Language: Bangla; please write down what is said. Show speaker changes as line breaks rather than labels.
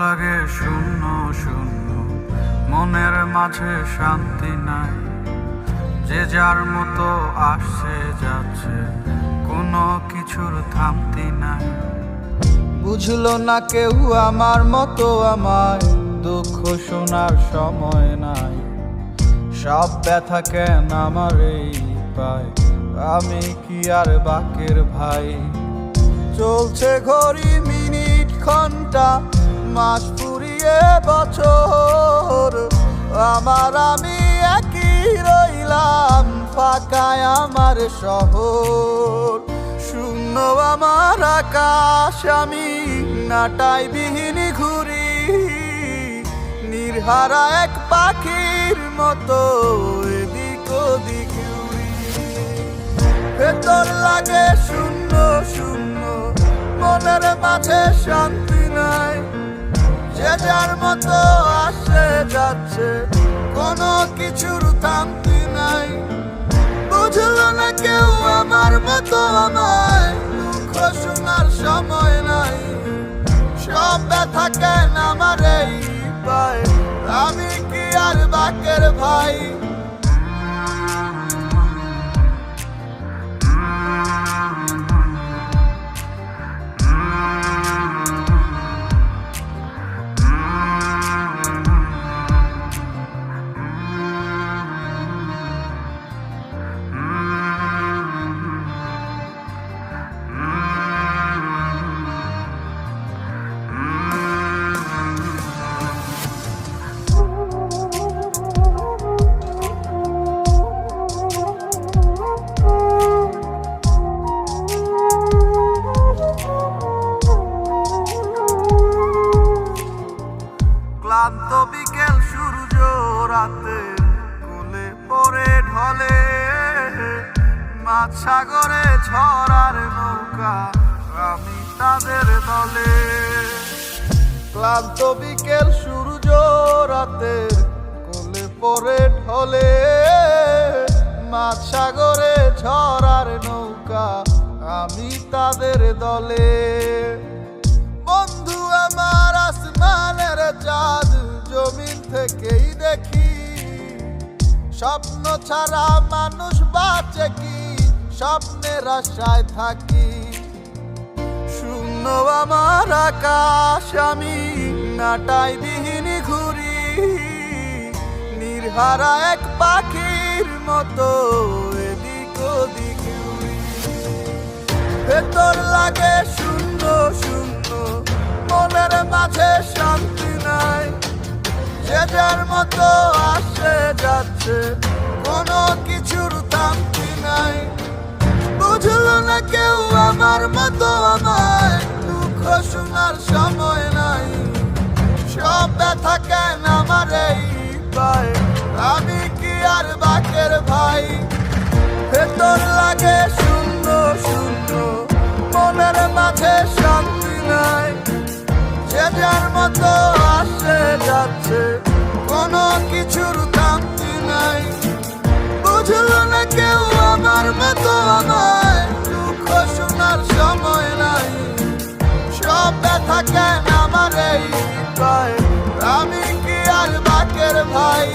লাগে শূন্য শূন্য, মনের মাঝে শান্তি নাই। যে যার মতো আসছে যাচ্ছে, কোনো কিছুর থামতি নাই। বুঝলো না কেউ আমার মতো আমায়, দুঃখ শোনার সময় নাই। সব ব্যথা কেন আমার এই পায়, আমি কি আর বাকের ভাই? চলছে ঘড়ি মিনিট ঘন্টা, মাস ফুরিয়ে বছর, আমি একই রইলাম, ফাঁকায় আমার শহর। শূন্য আমার আকাশ, আমি নাটাই বিহীন ঘুরি, নির্হারা এক পাখির মতো এদিক ওদিক উড়ি। ভেতর লাগে শূন্য শূন্য, মনের মাঝে শান্তি নাই। যে যার মতো আসে যাচ্ছে, কোনো কিছুর থামতি নাই। বুঝলো না কেউ আমার মতো আমায়, দুঃখ শোনার সময় নাই। সব ব্যথা কেন আমার এই পায়, আমি কি আর বাকের ভাই? ক্লান্ত বিকেল সূর্য রাতে কোলে পড়ে ঢলে, মাঝ সাগরে ঝড়ার নৌকা, আমি তাদের দলে। ক্লান্ত বিকেল সূর্য রাতে কোলে পড়ে ঢলে, মাঝ সাগরে ঝড়ার নৌকা, আমি তাদের দলে। বন্ধু আমার আসমানের চাঁদ, জমিন থেকেই দেখি। স্বপ্ন ছাড়া মানুষ বাঁচে কি, স্বপ্নের আশায় থাকি। শূন্য আমার আকাশ, আমি নাটাই বিহীন ঘুরি, নির্হারা এক পাখির মতো এদিক ওদিক উড়ি। ভেতর লাগে শূন্য শূন্য, মনের মাঝে শান্তি নাই। যে যার মতো আসে যাচ্ছে, কোনো কিছুর থামতি নাই। বুঝলো না কেউ আমার মতো আমায়, দুঃখ শোনার সময় নাই। সব ব্যথা কেন আমার এই পায়, আমি কি আর বাকের ভাই? ভেতর লাগে শূন্য শূন্য, মনের মাঝে শান্তি নাই। যে যার মতো আসে যাচ্ছে, কোনো কিছুর থামতি নাই। বুঝলো না কেউ আমার মতো আমায়, দুঃখ শোনার সময় নাই। সব ব্যথা কেন আমার এই পায়, আমি কি আর বাকের ভাই?